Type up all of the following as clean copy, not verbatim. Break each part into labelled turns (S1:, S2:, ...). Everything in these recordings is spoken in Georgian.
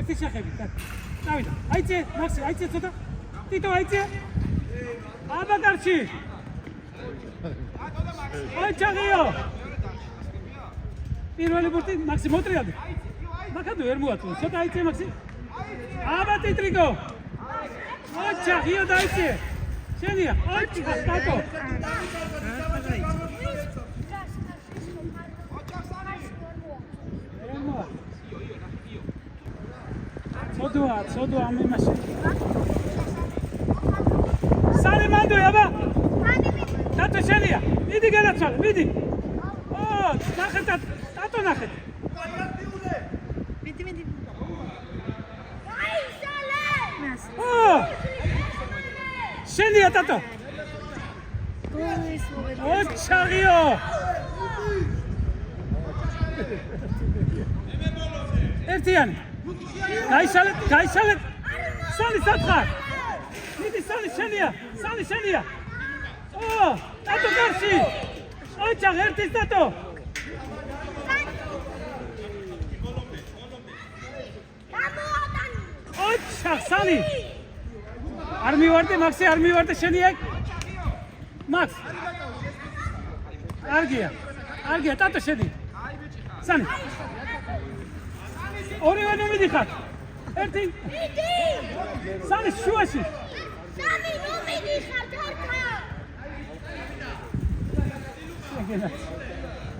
S1: ერთი შეხები, დავიდა. აიწე, მაქსი, აიწე ცოტა. თითო აიწე. აბაკარში. აი ჩაღიო. პირველი ბურთი მაქსი მოტრიალდი. მაგადო ვერ მოაწვე. ცოტა აიწე მაქსი. აბა ტიტრიკო. აი ჩაღიო დაიწე. შენია, აი ტატო. ცოდვა ამ იმაში. სარი მანდო აბა. ტატო შენია. მიდი გადაცვალე, მიდი. ნახეთ ტატო ნახეთ. მიდი. გაისალე. შენია ტატო. ჩაღიო. ერთიანი. გაისალეთ. სალი სათხარ. მიდი სალი შენია. ტატო გარში. ой ჩაღ ერთის ტატო. ой ჩაღ სალი. არ მივარდე მაქსი, არ მივარდე შენია. მაქს. კარგია ტატო შენი. სანი. ორივე ნუ მიდიხარ. ერთი. მიდი. სალი შუაში. სამი ნუ მიდიხარ თორქა.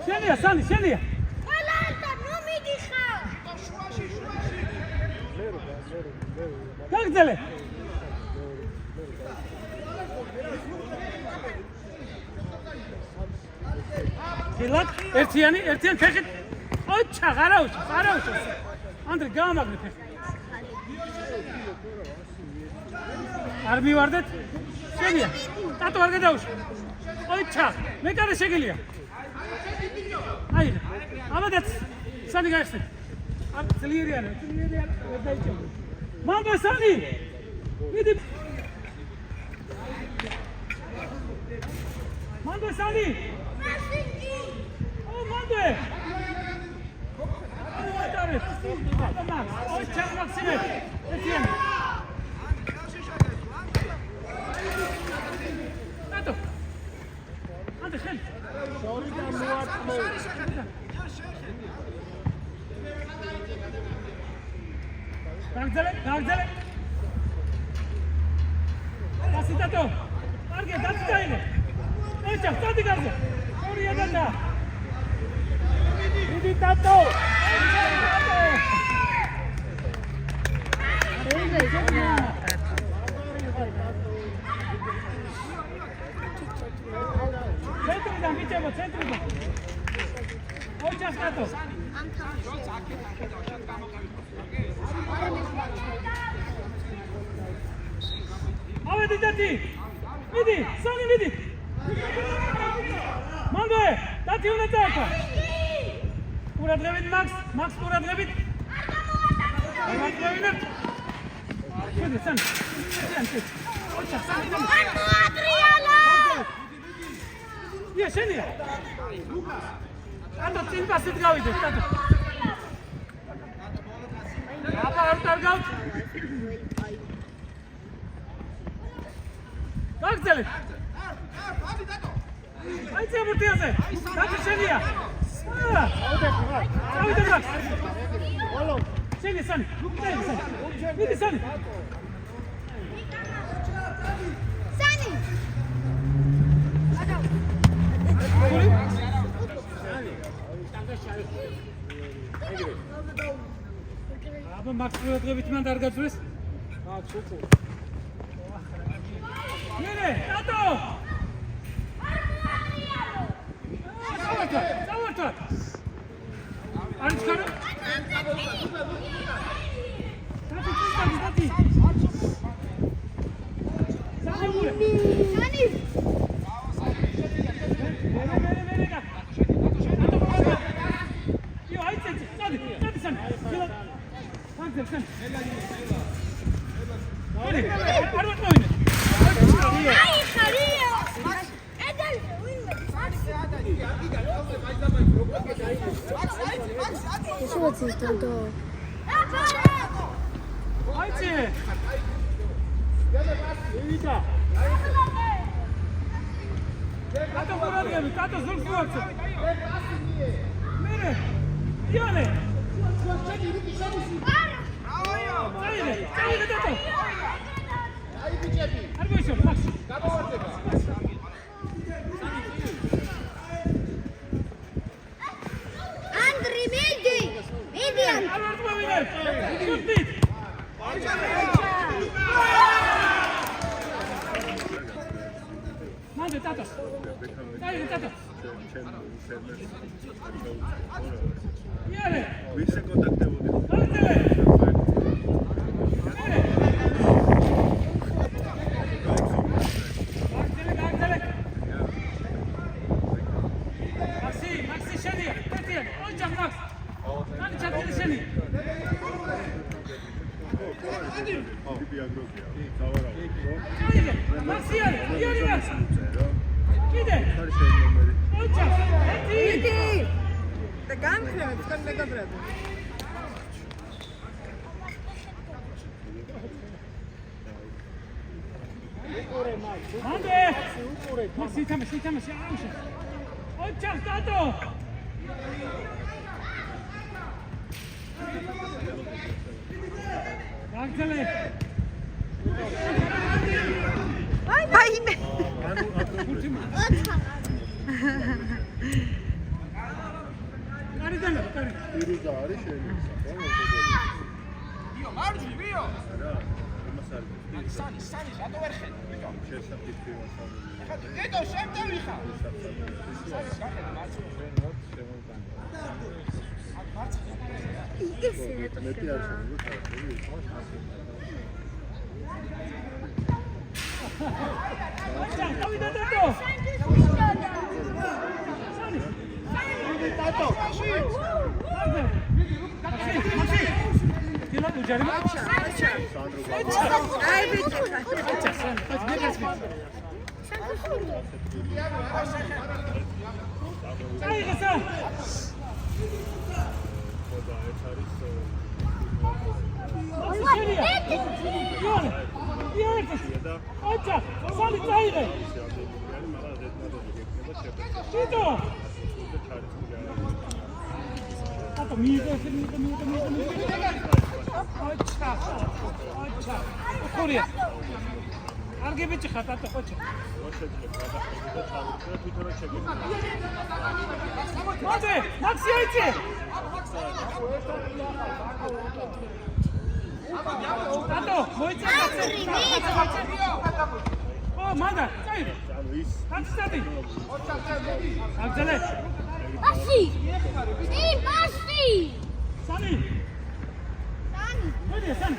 S1: შენია სალი, შენია. ყველაერთა ნუ მიდიხარ. შუაში. გაგძელე. გილაკ ერთიანი ფეხით. ой ჩაღ არაუშო. ანდრე გამაგნე ფეხი. არ მივარდეთ? შენია. ტატო არ გადაუშვა. ой ჩაღ. მე კარი შეგელია. აი. აბადაც სანი გაიხსნე. არ ძლიერია. ვერ დაიჭო. მანდო სანი. მიდი. მანდო სანი. მანდე. ой ჩაღ მაქსიმე. ერთიანი. ტატო. ანდრე შენ. შორი და მოაწმო. გაგძელე. ასი ტატო. კარგია, დაწაიღე. ეჩა, სტადი გარზე. შორია ტატა. მიდი ტატო. ცენტრიდან ბიჭებო, ცენტრიდან. ой ჩაღ ტატო. ავედი დათი. მიდი, სანი მიდი. მანდე, დათი უნდა წავა. ყურადღებით მაქს ყურადღებით. ყურადღებით. შედი სანი. ой ჩაღ სანი. ადრიალა. ია შენია. ანდო წინ პასით გავიდეთ ტატო. აბა არ დარგავთ. გაგძელეთ. აი ზემურტიაზე. ტატო შენია. ავიდე მაქს. ვალო. შენი სანი. მიდი სანი. სანი. აბა მაქს პროექტებით მან არ გაძვეს? მაქს უყო. ნენე, ტატო! წავარდა. არის ხარო? ტატი. სანი. Sen. Hadi. Arma oyunu.
S2: Hayır, karıyor. Edel, oyunu. Yaşamasın tanto.
S1: Haydi. Elita. Tato buraya gel. Tato zor kuatı. Mire. Yale. Haydi. Haydi Tato. Arma işe bak.
S2: Andri, median.
S1: Arma oyunu. Şut bit. Mande Tato. Haydi Tato. Yale.
S3: Vise kontaktevodi.
S1: Haydi.
S4: და განხრევთ თქვენ მეგობრები.
S1: Mande! Maxi, amşa. Oçak Tato! Baktale.
S4: აი მე.
S1: Kari.
S3: პირუზა არის შეიძლება.
S5: ვიო, მარჯვნივ, ვიო.
S3: რა, იმას არის.
S5: სანი, რატო ვერ ხედავ? ვიო.
S3: შესაძლებელი მასალა.
S5: ეხლა დედო შემდევ ვიხარ.
S3: ისაა.
S5: გახედე მარჯვნივ.
S3: მეტი არ შემიძლია.
S1: Oçak, davide Tato!
S5: Tato.
S1: Maxi! Tila ujarım.
S4: აი ბიჭი.
S1: Oçak, sen. Hadi ne kaçma. Haydi sen. Oçak, sali haydi. Tito. Tato, miğde. Oçak. Korea. Arge biçi Tato, oçak. Hadi, Maxi haydi. Tato, moica Maxi. Oh, manda, haydi. Hadi stati. Akzale.
S2: Basi. Basi.
S1: Sani. Hadi sen.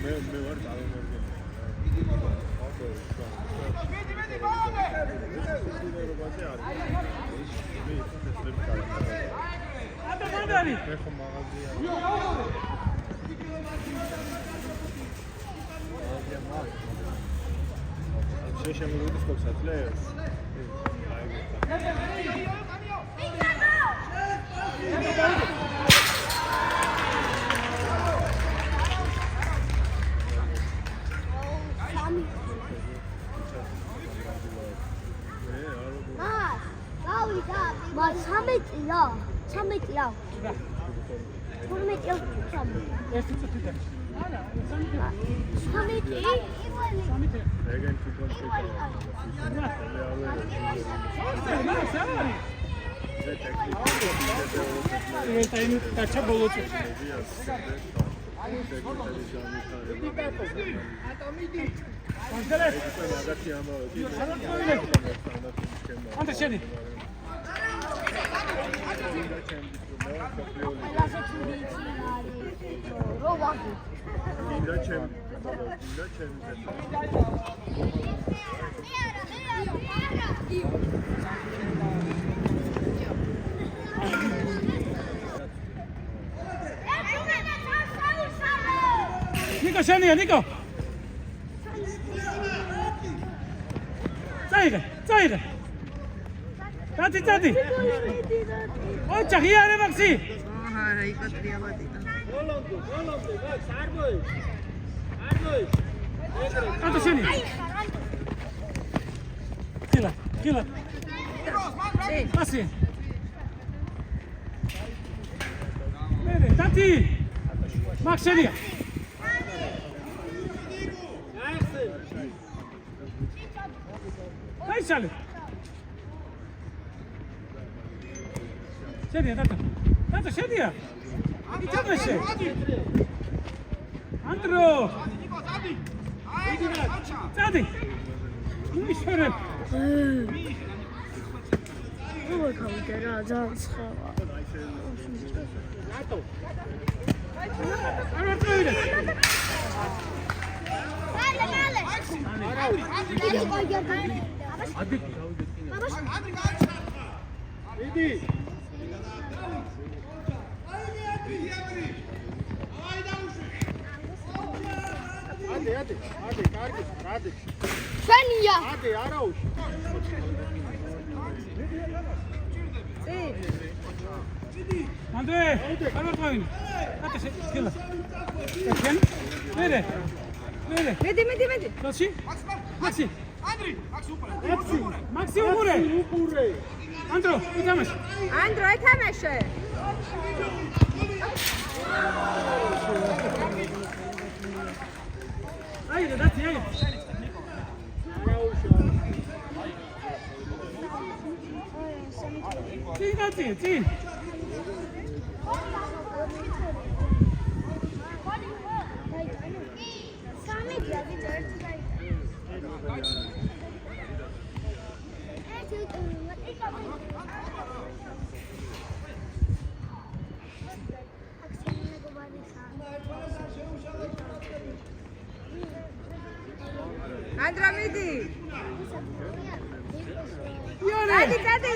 S3: მე ვარ დავამორგე.
S5: მიდი, ბოლომდე.
S1: Tato, mandari.
S3: მე ხომ მაღაზია. შეშემოგვიდეს კოქსათლეს.
S2: Mas 13-ია. 12-ია.
S1: ეს წუთი. არა,
S2: 13?
S3: ეგენ თვითონ შეკავდა.
S1: Taça bolotu. Ante seni. ნიკო შენია ნიკო წაიღე დადი ოჩა ღიარე მაქსი
S4: აჰა რა იკოტრია ბატიტა
S1: კატო შენია კილა ასე მერე დადი მაქსენია დაიშალე შენია დადა შენია იცადეშე ანდრო წადი მიშერე
S2: ой გავიდე რა ძალიან ცხელა
S1: არ ვარ
S2: შენია
S1: ანდრე არ ვარ თავი კატო შენია შენ მერე
S4: მედი
S1: კაცი მაქსი
S5: ანდრი მაქს უყურე
S1: მაქსი უყურე ანდრო ითამაშე
S4: ანდრო ეთამაშე
S1: აიდე დადი წინ
S4: ანდრო მიდი
S1: იარე
S4: დადი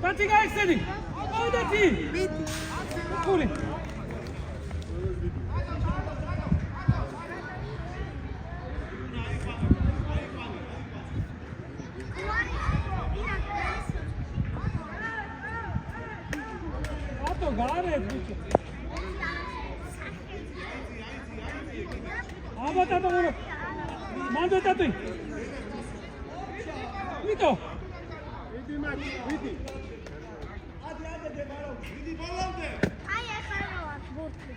S1: დადი გაიხსენი ო დადი
S4: მიდი
S1: უყური ატო გარე აბა ტატო მანდო ტატი ვიტო
S2: აი ახლა რა ბურთი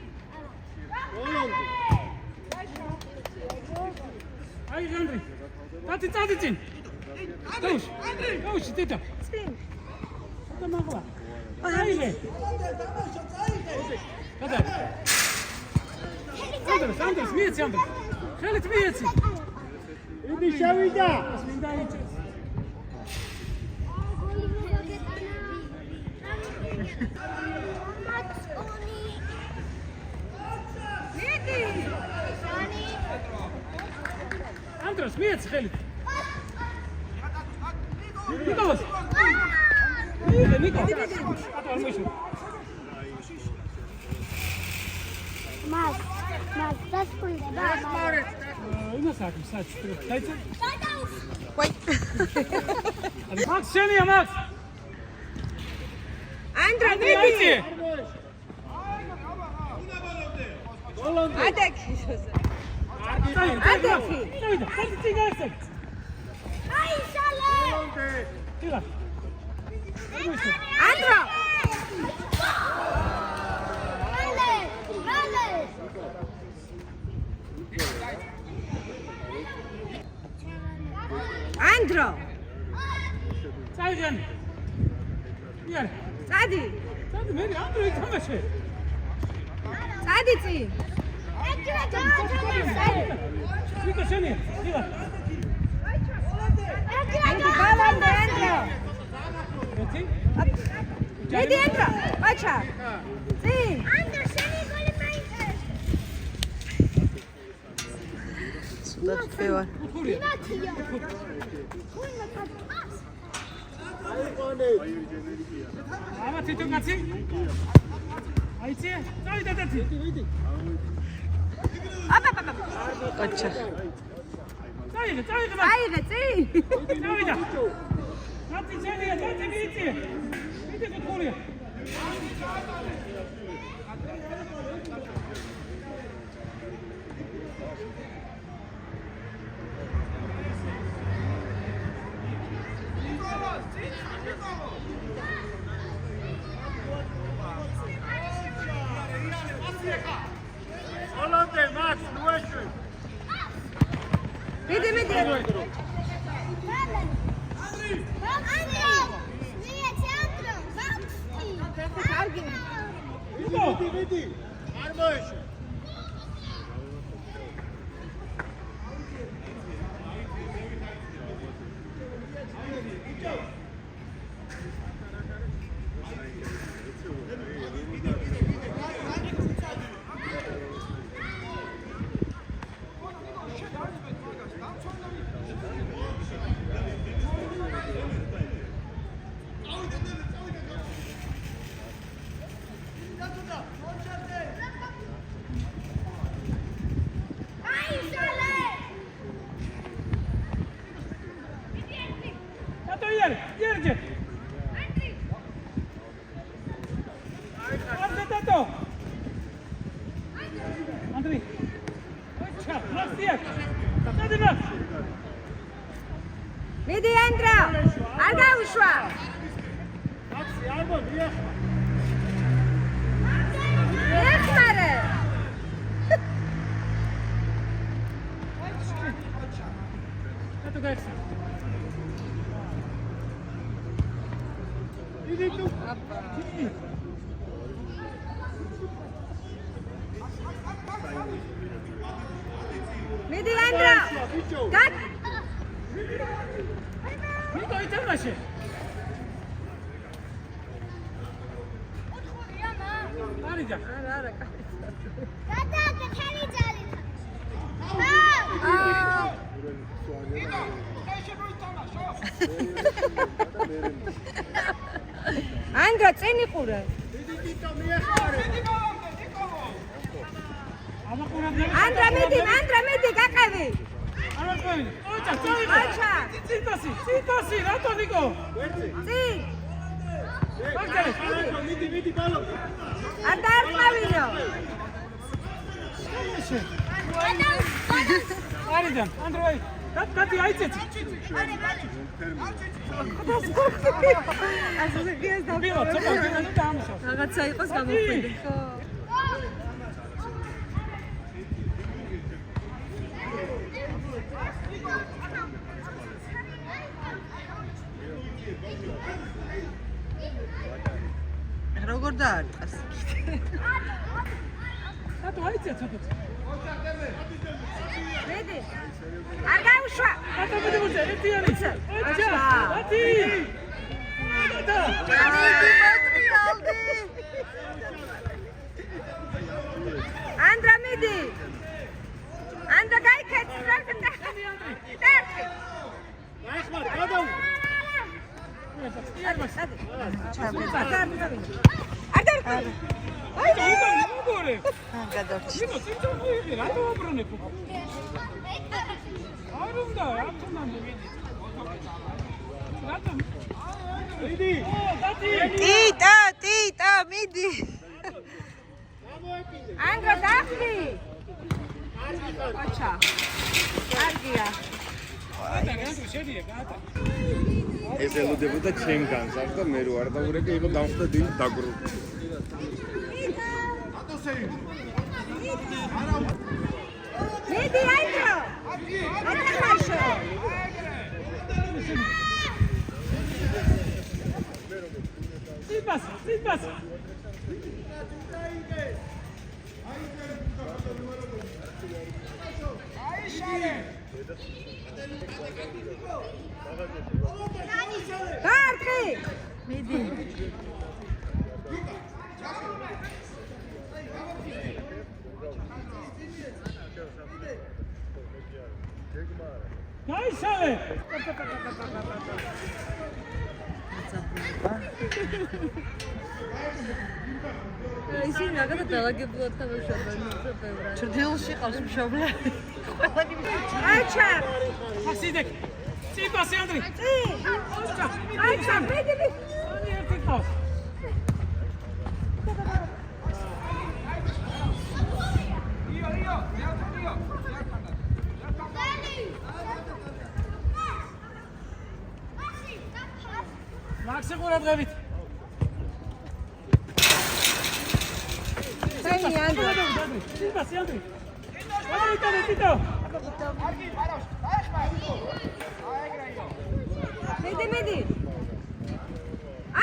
S1: აი ანდრი ტატი წინ გაუში ტიტა
S4: წინ
S1: და მაგლა აიღე გადა ანდრეს მიეცი ხელით მიეცი
S3: იდი შევიდა
S1: მინდა იწეს ანდრეს მიეცი ხელით ნიკოლას ნიკო ატო არ მოიშო
S2: მას დასრულდება
S1: იმას აქვს საჩ დაიცა
S4: ვაი
S1: მაქს შენია მაქს
S4: ანდრო
S1: დაიცა
S4: მიდი ადექი
S1: დაიცა წიგაიცა
S2: აი შალე
S1: ტირა
S4: ანდრო ანდრო
S1: წაიღენ იარე
S4: წადი
S1: მე ანდრო ითამაშე
S4: წადი წინ
S2: ეკრა გაათამაშე
S1: ნიკო შენია ტირა
S2: ეკრა
S4: ბალანდე ანდრო
S1: ერთი
S4: მიდი ანდრო აჩა წინ
S2: ანდრო შენი გოლი მაინტერესებს
S4: სულად ფევა
S1: უთხურია
S2: ნათია
S1: აბა თვითონ კაცი აიცი წავიდა დათი
S4: აბა ოჩა.
S1: წაიღე
S4: აიღე წინ.
S1: წავიდა დათი შენია დათი მიწი მიწი გქურია
S3: Holande, Max, nuești.
S4: მიდი.
S3: Vidi. Armoești.
S1: Iarge! Arde, tato! Andrei! Ocha, Max, iar! Tata de Max!
S4: მიდი ანდრა. არ გაუშვა.
S3: Maxi, Armo, ieși.
S4: ეხმარე.
S1: Tato gaixi!
S3: Vidi tu.
S4: მიდი ანდრა. გაკ.
S1: Niko, ითამაშე! არიდა!
S4: არა. ანდრა წინ იყურე.
S3: Vidi Tito, მიეხარე.
S4: ანდრა მიდი გაყევი.
S1: არა თქვენი! ოჩა, წავიდა!
S4: ოჩა.
S1: ციტასი, რატო ნიკო?
S4: წინ.
S1: მაგდალე!
S3: Vidi, balon.
S4: არ დაერწყავინო.
S1: არიდა, ანდროი! დათი აიცეცი!
S4: ასე გიას
S1: ბილო, ცოტა გინდა დაამუშავ.
S4: რაღაცა იყოს გამოყვები. ხო. როგორ დაარტყას?
S1: დათო აიცე ცოტა.
S4: მიდი. არ გაუშვა.
S1: დათო მიდი მოძე, ერთიანი. ოჩა, დათი! დათო!
S4: მიდი მოტრიალდი. ანდრა მიდი. ანდრა გაიქეც რა ხდა? დათი.
S3: Ახმარ, გადავ.
S1: აი, მოგორე.
S4: გადავჭი.
S1: ნიკო, ციტო მოიღე, რატო აბრუნებ? არ უნდა, რატომ ამბობი? რატომ?
S3: Vidi.
S1: ო, დათი!
S4: ტიტა, მიდი.
S3: გამოეკიდე.
S4: ანდრა დახტი. ოჩა. კარგია.
S1: გაატა, შედია, გაატა.
S6: ეს ელოდებოდა ჩემ განსაკუთრებით და მე რო არ დავურეკე იყო დამხდა დილით დაგრუ.
S4: მიდი ანდრა. ათამაშო.
S1: ციტას.
S4: გარტყი. მიდი.
S1: გაიშალე.
S4: აცა ისინი რაღაცა დაალაგებულად თამაშობენ უბრალოდ. ჩრდილში ყავს მშობლები. ყველანი აჩა.
S1: მაქსიდეკ. წინ პასი ანდრი.
S4: წინ. აჩა, მედი.
S1: ანი ერთი ყავს. მაქსი ყურადღებით.
S4: წინი ანდრე.
S1: წინ პასი ანდრი. ანი ტიტო.
S5: არგი ბარავს. დაეხმარ. აეგრეიო.
S4: მედი.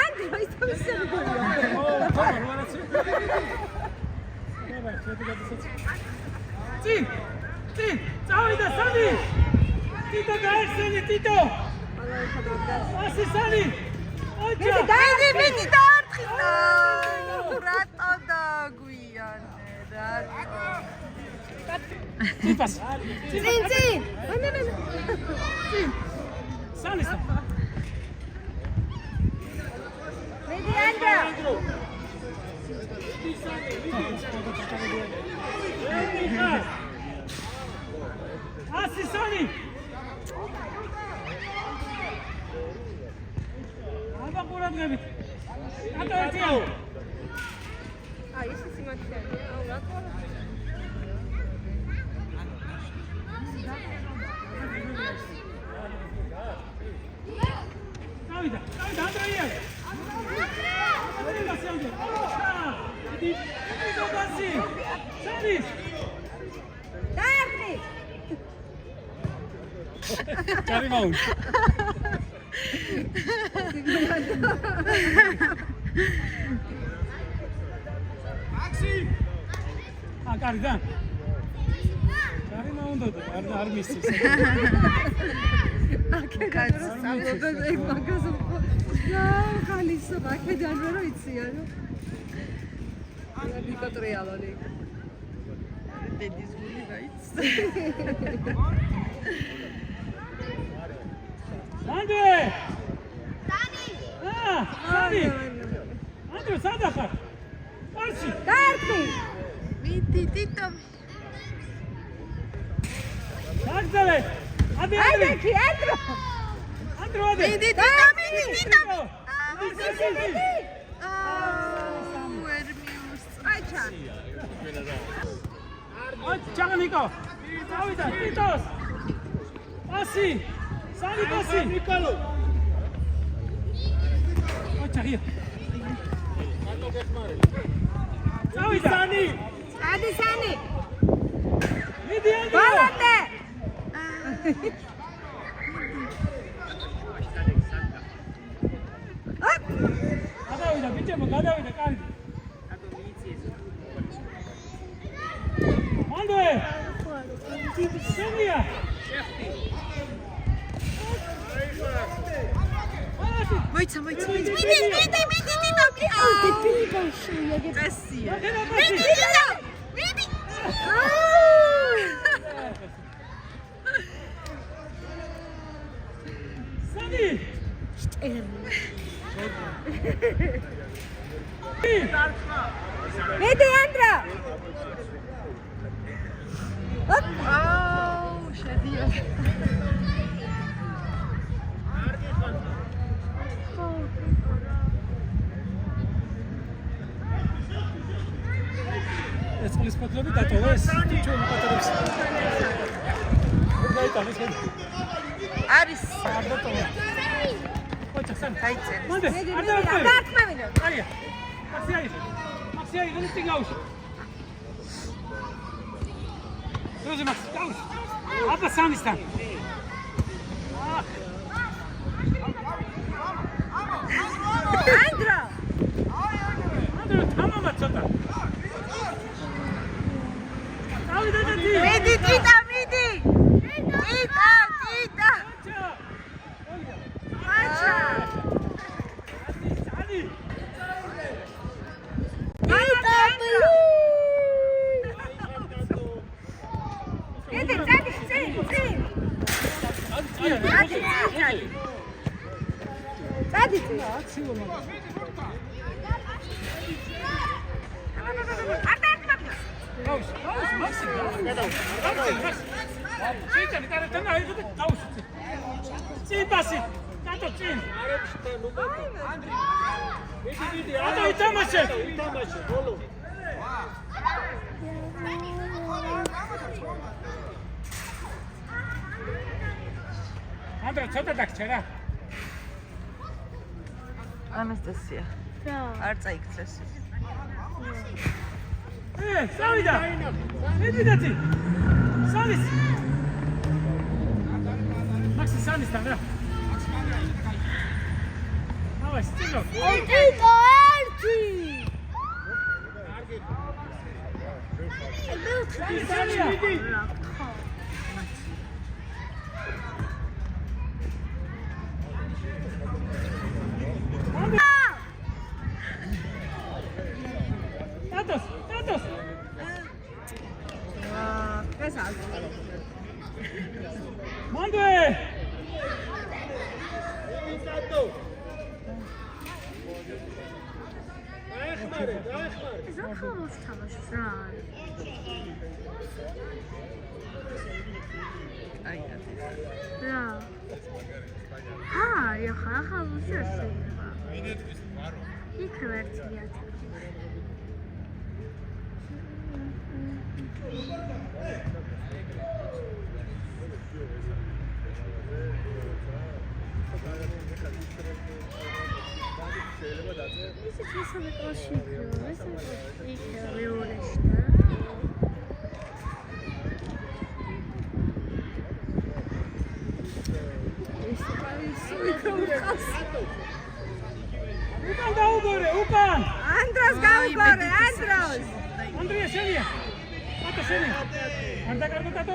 S4: ანდრე, ის თავისები გულია.
S1: წინ, წავიდა სანი. ტიტო გაიხსენი, ტიტო. ასი სანი. ოჩა.
S4: მედი დაართხი. რატო დაგვიანე, რატო?
S1: ტიპას.
S4: წინ.
S1: სანი.
S4: მედი ანდრე.
S1: ასი სანი. აბა ყურადღებით. ატოვეთია.
S4: აი ეს სიმართლეა. აუ რატო?
S1: დავიდა, ანდრეია. ბასი. სანი.
S4: დაერტი.
S1: კარი მაუნ.
S5: მაქსი.
S1: კარი და. კარი მაუნდა და არ მისცეს.
S4: აკეთებს სამბობენ ეგ მაგაზე. ხალისო, აქედან რა იცია, რა. ნიკოტრიალარი. დედის გული გაიც.
S1: ანდრე! სანი! ანდრე, სადა ხარ? პარში!
S4: დაერტი. მიდი ტიტო.
S1: დაგძელე! ადი!
S4: აიდექი, ანდრო.
S1: ანდრო, ადი!
S4: მიდი ტიტო. აჩა.
S1: ჩაგანიკო! წავიდა, ტიტოს! პასი! სანი პასი!
S3: ნიკოლო.
S1: ოჩა, ღია!
S3: მარტო გეხმარე.
S1: წავიდა!
S3: სანი.
S4: ადი სანი.
S1: მიდი ანდრო!
S4: ბალანდე.
S1: გადავიდა, ბიჭებო, გადავიდა, კარი! ანდრე! სენია!
S4: მოიცა. მიდი ტიტო. წესია. მიდი.
S1: სანი!
S4: მედი ანდრა. აუ, შედია.
S1: ეს წყლის ფოთლები დატოვეს ჩვენ პატარებს. გაიტანეს მე.
S4: არის.
S1: არ დატოვა. ოჩა, სანი.
S4: დაიწერე.
S1: მანდე, არ
S4: და
S1: დავწერე.
S4: აკმევინო.
S1: არია. მაქსი აი, გული ტიგაუში. დროზე მაქსი, გაუში. აბა სანისთან.
S4: ანდრა.
S1: ანდრე, თამამა ცოტა. წავიდა და დი.
S4: მიდი ტიტა. აჩა.
S1: სანი.
S4: წადი.
S1: Raus, Maxi. Čitani, tada tamo ajde, raus. Cin pasi. Tato cin. Tato I tamo će. Andra, ცოტა დაგჭერა.
S4: ანასტასია.
S2: რა.
S4: არ წაიქცეს.
S1: Savida! Medvedati! Sanis! Maxi Sanis tam, რა. Давай, стиго.
S2: Ego ერთი.
S1: Salia! Tatos!
S4: ეს არის.
S1: Mandue!
S2: ეს რა ხომოს თამაშობს რა არის?
S4: აი ეს.
S2: რა. ახლა შეიძლება. იქ ვერციათ. This is just some caution. This is
S1: Ukan daugore, Ukan!
S4: Andros გავიგორე, Andros!
S1: Andrea, შენია. Tato, შენი. არ დაკარგო Tato?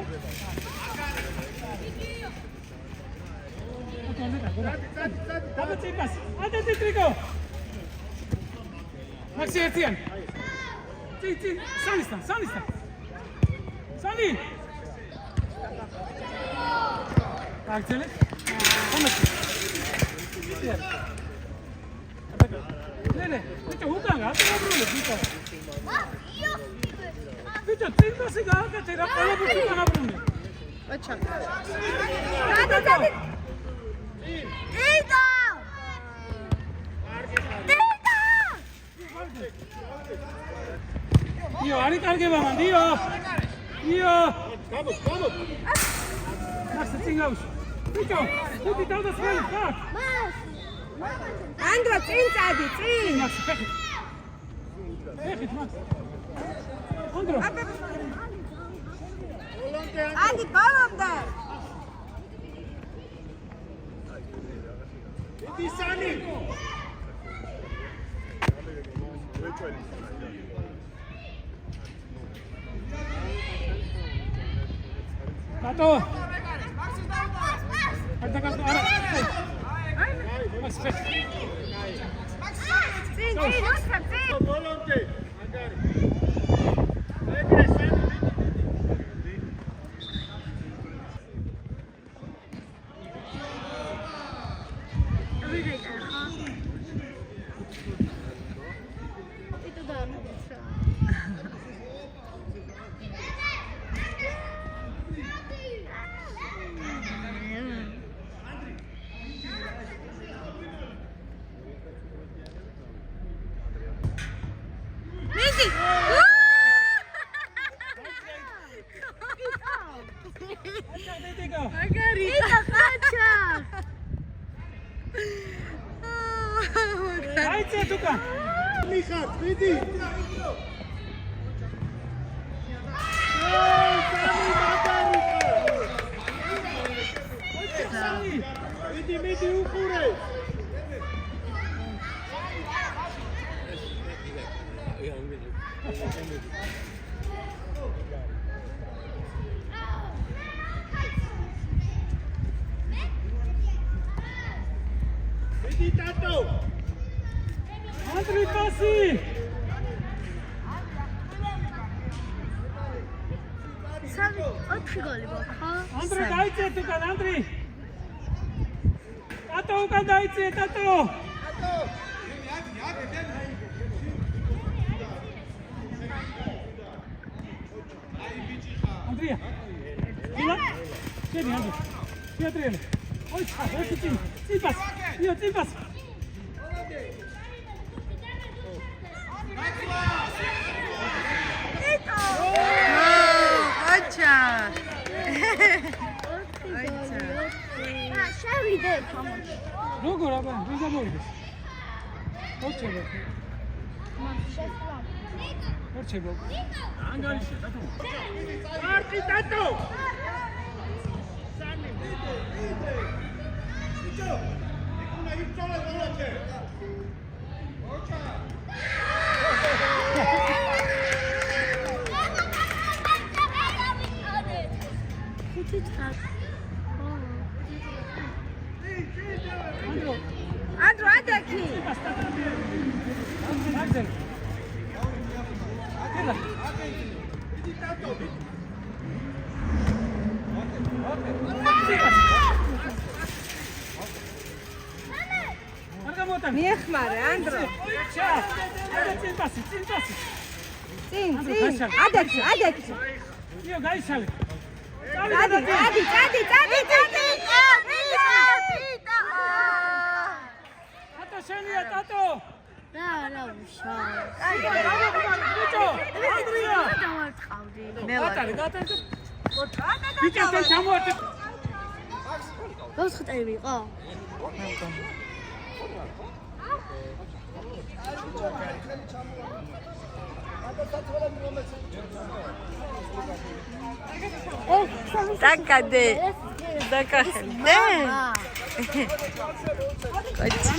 S1: Tato, წიპას. Ატე ტრიკო. Maxi ერთიან. წი, Sanistan. Sani! Akçeli. Anlatın. Nere? Bitte Ukan, hat er Bruno, bitte. Bitte, zehn Pässe gehabt, der hat alle Bruno Bruno.
S4: აჩა.
S2: დადი. იდო!
S1: Io, ari კარგება მან, Dio.
S3: Vamos!
S1: Maxi წინავს. Bitte, გუდი დავდასველი, ხარ?
S2: მას!
S4: ანდრო წინ წადი, წინ.
S1: Maxi, ფეხით, Maxi. Andro.
S4: ადი ბოლომდე.
S3: Idi Sani!
S1: Tato. Ada kartu ara. Mas fech.
S4: წინ, უსწრებ, წინ.
S3: Volante! Magari! Egre Sani!
S1: Dajcie Tuka.
S3: Michał, Idi! Idi u góry! Idi Tato!
S1: Andri pasi.
S2: სამი 4 გოლი მოხდა.
S1: Andri dajcie Tuka, Andri. ტატო უკან დაიწიე ტატო Andrea, Mila, ședi, Andrea, fii atrele. Uite, uite, țin pas, eu țin pas.
S4: Ocha.
S2: შევიდე თამაში.
S1: როგორ აბა, ვინ გამოვიდეს? ორჩება. ორჩება. ანგარიშე, დათო.
S3: Arki tato!
S2: ხუთი ცხად.
S4: Andro, ande aqui.
S1: აგზენ. აკელა. არ გამოტან.
S4: მიეხმარე, Andro.
S1: ჩა. წინ პასი.
S4: წინ. ადექი.
S1: იო, გაიშალე.
S4: წადი.
S1: ტატო შენია, ტატო.
S2: რა უშავს.
S1: ბიჭო, ანდრია.
S2: დავარწყავდი.
S1: გატარი. ბიჭებთან ჩამოართე.
S2: გასხტები ვიყო?
S4: Დაკადე.
S2: დაკახე.
S4: Koç.